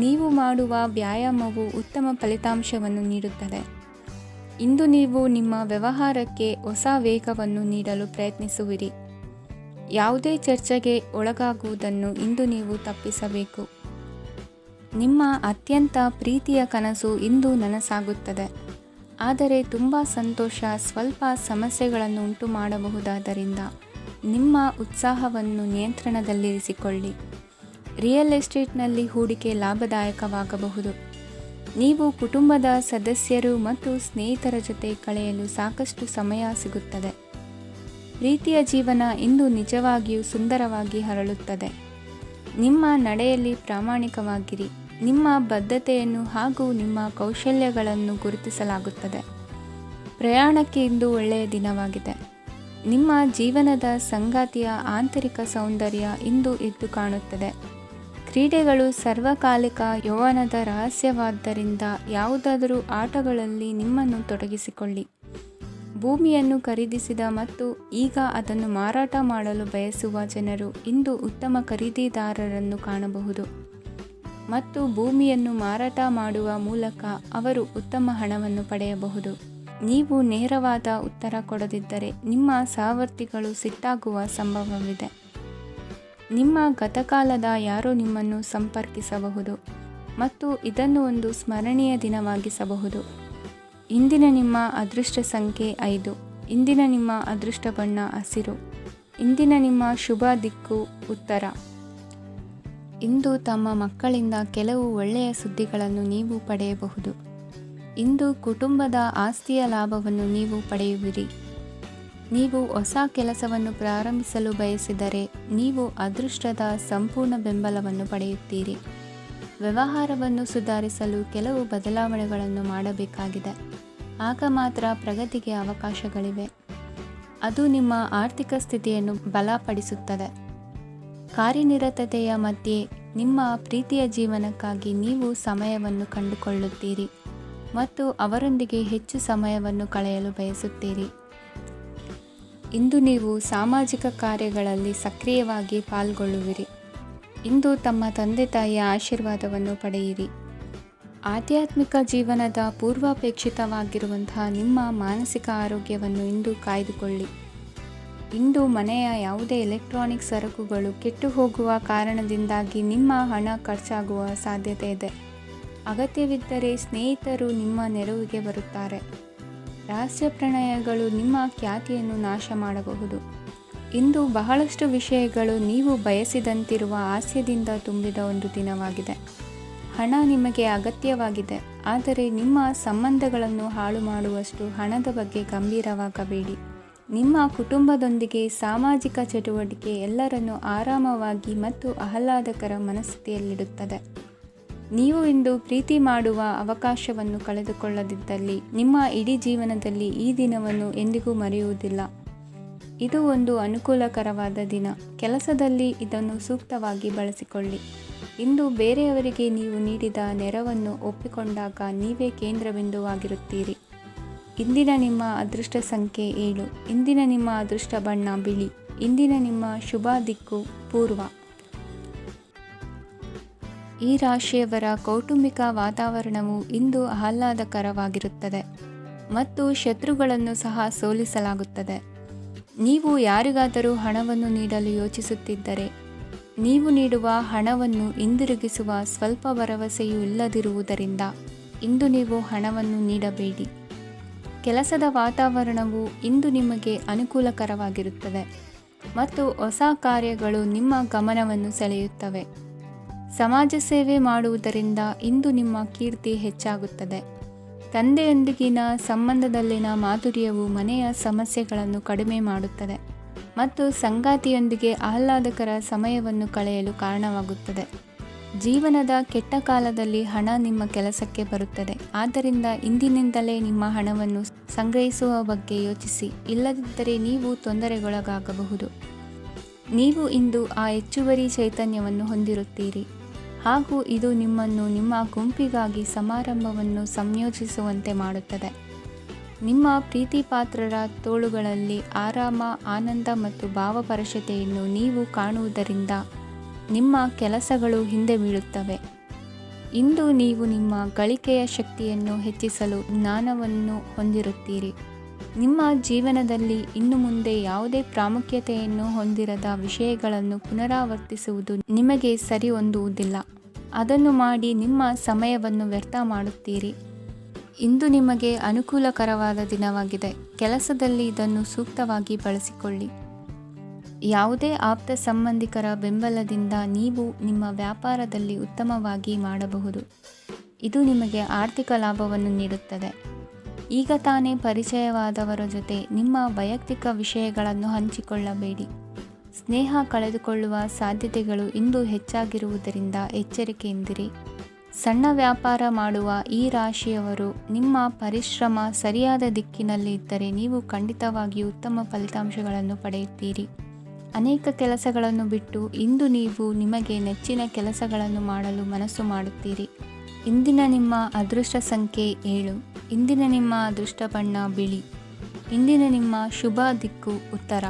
Speaker 1: ನೀವು ಮಾಡುವ ವ್ಯಾಯಾಮವು ಉತ್ತಮ ಫಲಿತಾಂಶವನ್ನು ನೀಡುತ್ತದೆ. ಇಂದು ನೀವು ನಿಮ್ಮ ವ್ಯವಹಾರಕ್ಕೆ ಹೊಸ ವೇಗವನ್ನು ನೀಡಲು ಪ್ರಯತ್ನಿಸುವಿರಿ. ಯಾವುದೇ ಚರ್ಚೆಗೆ ಒಳಗಾಗುವುದನ್ನು ಇಂದು ನೀವು ತಪ್ಪಿಸಬೇಕು. ನಿಮ್ಮ ಅತ್ಯಂತ ಪ್ರೀತಿಯ ಕನಸು ಇಂದು ನನಸಾಗುತ್ತದೆ. ಆದರೆ ತುಂಬ ಸಂತೋಷ ಸ್ವಲ್ಪ ಸಮಸ್ಯೆಗಳನ್ನು ಉಂಟು ಮಾಡಬಹುದಾದ್ದರಿಂದ ನಿಮ್ಮ ಉತ್ಸಾಹವನ್ನು ನಿಯಂತ್ರಣದಲ್ಲಿರಿಸಿಕೊಳ್ಳಿ. ರಿಯಲ್ ಎಸ್ಟೇಟ್ನಲ್ಲಿ ಹೂಡಿಕೆ ಲಾಭದಾಯಕವಾಗಬಹುದು. ನೀವು ಕುಟುಂಬದ ಸದಸ್ಯರು ಮತ್ತು ಸ್ನೇಹಿತರ ಜೊತೆ ಕಳೆಯಲು ಸಾಕಷ್ಟು ಸಮಯ ಸಿಗುತ್ತದೆ. ಪ್ರೀತಿಯ ಜೀವನ ಇಂದು ನಿಜವಾಗಿಯೂ ಸುಂದರವಾಗಿ ಹರಳುತ್ತದೆ. ನಿಮ್ಮ ನಡೆಯಲ್ಲಿ ಪ್ರಾಮಾಣಿಕವಾಗಿರಿ. ನಿಮ್ಮ ಬದ್ಧತೆಯನ್ನು ಹಾಗೂ ನಿಮ್ಮ ಕೌಶಲ್ಯಗಳನ್ನು ಗುರುತಿಸಲಾಗುತ್ತದೆ. ಪ್ರಯಾಣಕ್ಕೆ ಇಂದು ಒಳ್ಳೆಯ ದಿನವಾಗಿದೆ. ನಿಮ್ಮ ಜೀವನದ ಸಂಗಾತಿಯ ಆಂತರಿಕ ಸೌಂದರ್ಯ ಇಂದು ಎದ್ದು ಕಾಣುತ್ತದೆ. ಕ್ರೀಡೆಗಳು ಸರ್ವಕಾಲಿಕ ಯೌವನದ ರಹಸ್ಯವಾದ್ದರಿಂದ ಯಾವುದಾದರೂ ಆಟಗಳಲ್ಲಿ ನಿಮ್ಮನ್ನು ತೊಡಗಿಸಿಕೊಳ್ಳಿ. ಭೂಮಿಯನ್ನು ಖರೀದಿಸಿದ ಮತ್ತು ಈಗ ಅದನ್ನು ಮಾರಾಟ ಮಾಡಲು ಬಯಸುವ ಜನರು ಇಂದು ಉತ್ತಮ ಖರೀದಿದಾರರನ್ನು ಕಾಣಬಹುದು ಮತ್ತು ಭೂಮಿಯನ್ನು ಮಾರಾಟ ಮಾಡುವ ಮೂಲಕ ಅವರು ಉತ್ತಮ ಹಣವನ್ನು ಪಡೆಯಬಹುದು. ನೀವು ನೇರವಾದ ಉತ್ತರ ಕೊಡದಿದ್ದರೆ ನಿಮ್ಮ ಸಹವರ್ತಿಗಳು ಸಿಟ್ಟಾಗುವ ಸಂಭವವಿದೆ. ನಿಮ್ಮ ಗತಕಾಲದ ಯಾರೋ ನಿಮ್ಮನ್ನು ಸಂಪರ್ಕಿಸಬಹುದು ಮತ್ತು ಇದನ್ನು ಒಂದು ಸ್ಮರಣೀಯ ದಿನವಾಗಿಸಬಹುದು. ಇಂದಿನ ನಿಮ್ಮ ಅದೃಷ್ಟ ಸಂಖ್ಯೆ 5. ಇಂದಿನ ನಿಮ್ಮ ಅದೃಷ್ಟ ಬಣ್ಣ ಹಸಿರು. ಇಂದಿನ ನಿಮ್ಮ ಶುಭ ದಿಕ್ಕು ಉತ್ತರ. ಇಂದು ತಮ್ಮ ಮಕ್ಕಳಿಂದ ಕೆಲವು ಒಳ್ಳೆಯ ಸುದ್ದಿಗಳನ್ನು ನೀವು ಪಡೆಯಬಹುದು. ಇಂದು ಕುಟುಂಬದ ಆಸ್ತಿಯ ಲಾಭವನ್ನು ನೀವು ಪಡೆಯುವಿರಿ. ನೀವು ಹೊಸ ಕೆಲಸವನ್ನು ಪ್ರಾರಂಭಿಸಲು ಬಯಸಿದರೆ ನೀವು ಅದೃಷ್ಟದ ಸಂಪೂರ್ಣ ಬೆಂಬಲವನ್ನು ಪಡೆಯುತ್ತೀರಿ. ವ್ಯವಹಾರವನ್ನು ಸುಧಾರಿಸಲು ಕೆಲವು ಬದಲಾವಣೆಗಳನ್ನು ಮಾಡಬೇಕಾಗಿದೆ. ಆಗ ಮಾತ್ರ ಪ್ರಗತಿಗೆ ಅವಕಾಶಗಳಿವೆ. ಅದು ನಿಮ್ಮ ಆರ್ಥಿಕ ಸ್ಥಿತಿಯನ್ನು ಬಲಪಡಿಸುತ್ತದೆ. ಕಾರ್ಯನಿರತತೆಯ ಮಧ್ಯೆ ನಿಮ್ಮ ಪ್ರೀತಿಯ ಜೀವನಕ್ಕಾಗಿ ನೀವು ಸಮಯವನ್ನು ಕಂಡುಕೊಳ್ಳುತ್ತೀರಿ ಮತ್ತು ಅವರೊಂದಿಗೆ ಹೆಚ್ಚು ಸಮಯವನ್ನು ಕಳೆಯಲು ಬಯಸುತ್ತೀರಿ. ಇಂದು ನೀವು ಸಾಮಾಜಿಕ ಕಾರ್ಯಗಳಲ್ಲಿ ಸಕ್ರಿಯವಾಗಿ ಪಾಲ್ಗೊಳ್ಳುವಿರಿ. ಇಂದು ತಮ್ಮ ತಂದೆ ತಾಯಿಯ ಆಶೀರ್ವಾದವನ್ನು ಪಡೆಯಿರಿ. ಆಧ್ಯಾತ್ಮಿಕ ಜೀವನದ ಪೂರ್ವಾಪೇಕ್ಷಿತವಾಗಿರುವಂತಹ ನಿಮ್ಮ ಮಾನಸಿಕ ಆರೋಗ್ಯವನ್ನು ಇಂದು ಕಾಯ್ದುಕೊಳ್ಳಿ. ಇಂದು ಮನೆಯ ಯಾವುದೇ ಎಲೆಕ್ಟ್ರಾನಿಕ್ ಸರಕುಗಳು ಕೆಟ್ಟು ಹೋಗುವ ಕಾರಣದಿಂದಾಗಿ ನಿಮ್ಮ ಹಣ ಖರ್ಚಾಗುವ ಸಾಧ್ಯತೆ ಇದೆ. ಅಗತ್ಯವಿದ್ದರೆ ಸ್ನೇಹಿತರು ನಿಮ್ಮ ನೆರವಿಗೆ ಬರುತ್ತಾರೆ. ರಹಸ್ಯ ಪ್ರಣಯಗಳು ನಿಮ್ಮ ಖ್ಯಾತಿಯನ್ನು ನಾಶ ಮಾಡಬಹುದು. ಇಂದು ಬಹಳಷ್ಟು ವಿಷಯಗಳು ನೀವು ಬಯಸಿದಂತಿರುವ ಹಾಸ್ಯದಿಂದ ತುಂಬಿದ ಒಂದು ದಿನವಾಗಿದೆ. ಹಣ ನಿಮಗೆ ಅಗತ್ಯವಾಗಿದೆ, ಆದರೆ ನಿಮ್ಮ ಸಂಬಂಧಗಳನ್ನು ಹಾಳು ಮಾಡುವಷ್ಟು ಹಣದ ಬಗ್ಗೆ ಗಂಭೀರವಾಗಬೇಡಿ. ನಿಮ್ಮ ಕುಟುಂಬದೊಂದಿಗೆ ಸಾಮಾಜಿಕ ಚಟುವಟಿಕೆ ಎಲ್ಲರನ್ನೂ ಆರಾಮವಾಗಿ ಮತ್ತು ಆಹ್ಲಾದಕರ ಮನಸ್ಥಿತಿಯಲ್ಲಿಡುತ್ತದೆ. ನೀವು ಇಂದು ಪ್ರೀತಿ ಮಾಡುವ ಅವಕಾಶವನ್ನು ಕಳೆದುಕೊಳ್ಳದಿದ್ದಲ್ಲಿ ನಿಮ್ಮ ಇಡೀ ಜೀವನದಲ್ಲಿ ಈ ದಿನವನ್ನು ಎಂದಿಗೂ ಮರೆಯುವುದಿಲ್ಲ. ಇದು ಒಂದು ಅನುಕೂಲಕರವಾದ ದಿನ. ಕೆಲಸದಲ್ಲಿ ಇದನ್ನು ಸೂಕ್ತವಾಗಿ ಬಳಸಿಕೊಳ್ಳಿ. ಇಂದು ಬೇರೆಯವರಿಗೆ ನೀವು ನೀಡಿದ ನೆರವನ್ನು ಒಪ್ಪಿಕೊಂಡಾಗ ನೀವೇ ಕೇಂದ್ರಬಿಂದುವಾಗಿರುತ್ತೀರಿ. ಇಂದಿನ ನಿಮ್ಮ ಅದೃಷ್ಟ ಸಂಖ್ಯೆ 7. ಇಂದಿನ ನಿಮ್ಮ ಅದೃಷ್ಟ ಬಣ್ಣ ಬಿಳಿ. ಇಂದಿನ ನಿಮ್ಮ ಶುಭ ದಿಕ್ಕು ಪೂರ್ವ. ಈ ರಾಶಿಯವರ ಕೌಟುಂಬಿಕ ವಾತಾವರಣವು ಇಂದು ಆಹ್ಲಾದಕರವಾಗಿರುತ್ತದೆ ಮತ್ತು ಶತ್ರುಗಳನ್ನು ಸಹ ಸೋಲಿಸಲಾಗುತ್ತದೆ. ನೀವು ಯಾರಿಗಾದರೂ ಹಣವನ್ನು ನೀಡಲು ಯೋಚಿಸುತ್ತಿದ್ದರೆ ನೀವು ನೀಡುವ ಹಣವನ್ನು ಹಿಂದಿರುಗಿಸುವ ಸ್ವಲ್ಪ ಭರವಸೆಯೂ ಇಲ್ಲದಿರುವುದರಿಂದ ಇಂದು ನೀವು ಹಣವನ್ನು ನೀಡಬೇಡಿ. ಕೆಲಸದ ವಾತಾವರಣವು ಇಂದು ನಿಮಗೆ ಅನುಕೂಲಕರವಾಗಿರುತ್ತದೆ ಮತ್ತು ಹೊಸ ಕಾರ್ಯಗಳು ನಿಮ್ಮ ಗಮನವನ್ನು ಸೆಳೆಯುತ್ತವೆ. ಸಮಾಜ ಸೇವೆ ಮಾಡುವುದರಿಂದ ಇಂದು ನಿಮ್ಮ ಕೀರ್ತಿ ಹೆಚ್ಚಾಗುತ್ತದೆ. ತಂದೆಯೊಂದಿಗಿನ ಸಂಬಂಧದಲ್ಲಿನ ಮಾಧುರ್ಯವು ಮನೆಯ ಸಮಸ್ಯೆಗಳನ್ನು ಕಡಿಮೆ ಮಾಡುತ್ತದೆ ಮತ್ತು ಸಂಗಾತಿಯೊಂದಿಗೆ ಆಹ್ಲಾದಕರ ಸಮಯವನ್ನು ಕಳೆಯಲು ಕಾರಣವಾಗುತ್ತದೆ. ಜೀವನದ ಕೆಟ್ಟ ಕಾಲದಲ್ಲಿ ಹಣ ನಿಮ್ಮ ಕೆಲಸಕ್ಕೆ ಬರುತ್ತದೆ. ಆದ್ದರಿಂದ ಇಂದಿನಿಂದಲೇ ನಿಮ್ಮ ಹಣವನ್ನು ಸಂಗ್ರಹಿಸುವ ಬಗ್ಗೆ ಯೋಚಿಸಿ, ಇಲ್ಲದಿದ್ದರೆ ನೀವು ತೊಂದರೆಗೊಳಗಾಗಬಹುದು. ನೀವು ಇಂದು ಆ ಹೆಚ್ಚುವರಿ ಚೈತನ್ಯವನ್ನು ಹೊಂದಿರುತ್ತೀರಿ ಹಾಗೂ ಇದು ನಿಮ್ಮನ್ನು ನಿಮ್ಮ ಗುಂಪಿಗಾಗಿ ಸಮಾರಂಭವನ್ನು ಸಂಯೋಜಿಸುವಂತೆ ಮಾಡುತ್ತದೆ. ನಿಮ್ಮ ಪ್ರೀತಿಪಾತ್ರರ ತೋಳುಗಳಲ್ಲಿ ಆರಾಮ, ಆನಂದ ಮತ್ತು ಭಾವಪರಶತೆಯನ್ನು ನೀವು ಕಾಣುವುದರಿಂದ ನಿಮ್ಮ ಕೆಲಸಗಳು ಹಿಂದೆ ಬೀಳುತ್ತವೆ. ಇಂದು ನೀವು ನಿಮ್ಮ ಗಳಿಕೆಯ ಶಕ್ತಿಯನ್ನು ಹೆಚ್ಚಿಸಲು ಜ್ಞಾನವನ್ನು ಹೊಂದಿರುತ್ತೀರಿ. ನಿಮ್ಮ ಜೀವನದಲ್ಲಿ ಇನ್ನು ಮುಂದೆ ಯಾವುದೇ ಪ್ರಾಮುಖ್ಯತೆಯನ್ನು ಹೊಂದಿರದ ವಿಷಯಗಳನ್ನು ಪುನರಾವರ್ತಿಸುವುದು ನಿಮಗೆ ಸರಿ ಹೊಂದುವುದಿಲ್ಲ. ಅದನ್ನು ಮಾಡಿ ನಿಮ್ಮ ಸಮಯವನ್ನು ವ್ಯರ್ಥ ಮಾಡುತ್ತೀರಿ. ಇಂದು ನಿಮಗೆ ಅನುಕೂಲಕರವಾದ ದಿನವಾಗಿದೆ. ಕೆಲಸದಲ್ಲಿ ಇದನ್ನು ಸೂಕ್ತವಾಗಿ ಬಳಸಿಕೊಳ್ಳಿ. ಯಾವುದೇ ಆಪ್ತ ಸಂಬಂಧಿಕರ ಬೆಂಬಲದಿಂದ ನೀವು ನಿಮ್ಮ ವ್ಯಾಪಾರದಲ್ಲಿ ಉತ್ತಮವಾಗಿ ಮಾಡಬಹುದು. ಇದು ನಿಮಗೆ ಆರ್ಥಿಕ ಲಾಭವನ್ನು ನೀಡುತ್ತದೆ. ಈಗ ತಾನೇ ಪರಿಚಯವಾದವರ ಜೊತೆ ನಿಮ್ಮ ವೈಯಕ್ತಿಕ ವಿಷಯಗಳನ್ನು ಹಂಚಿಕೊಳ್ಳಬೇಡಿ. ಸ್ನೇಹ ಕಳೆದುಕೊಳ್ಳುವ ಸಾಧ್ಯತೆಗಳು ಇಂದು ಹೆಚ್ಚಾಗಿರುವುದರಿಂದ ಎಚ್ಚರಿಕೆಯಿಂದಿರಿ. ಸಣ್ಣ ವ್ಯಾಪಾರ ಮಾಡುವ ಈ ರಾಶಿಯವರು ನಿಮ್ಮ ಪರಿಶ್ರಮ ಸರಿಯಾದ ದಿಕ್ಕಿನಲ್ಲಿ ಇದ್ದರೆ ನೀವು ಖಂಡಿತವಾಗಿಯೂ ಉತ್ತಮ ಫಲಿತಾಂಶಗಳನ್ನು ಪಡೆಯುತ್ತೀರಿ. ಅನೇಕ ಕೆಲಸಗಳನ್ನು ಬಿಟ್ಟು ಇಂದು ನೀವು ನಿಮಗೆ ನೆಚ್ಚಿನ ಕೆಲಸಗಳನ್ನು ಮಾಡಲು ಮನಸ್ಸು ಮಾಡುತ್ತೀರಿ. ಇಂದಿನ ನಿಮ್ಮ ಅದೃಷ್ಟ ಸಂಖ್ಯೆ 7. ಇಂದಿನ ನಿಮ್ಮ ಅದೃಷ್ಟ ಬಣ್ಣ ಬಿಳಿ. ಇಂದಿನ ನಿಮ್ಮ ಶುಭ ದಿಕ್ಕು ಉತ್ತರ.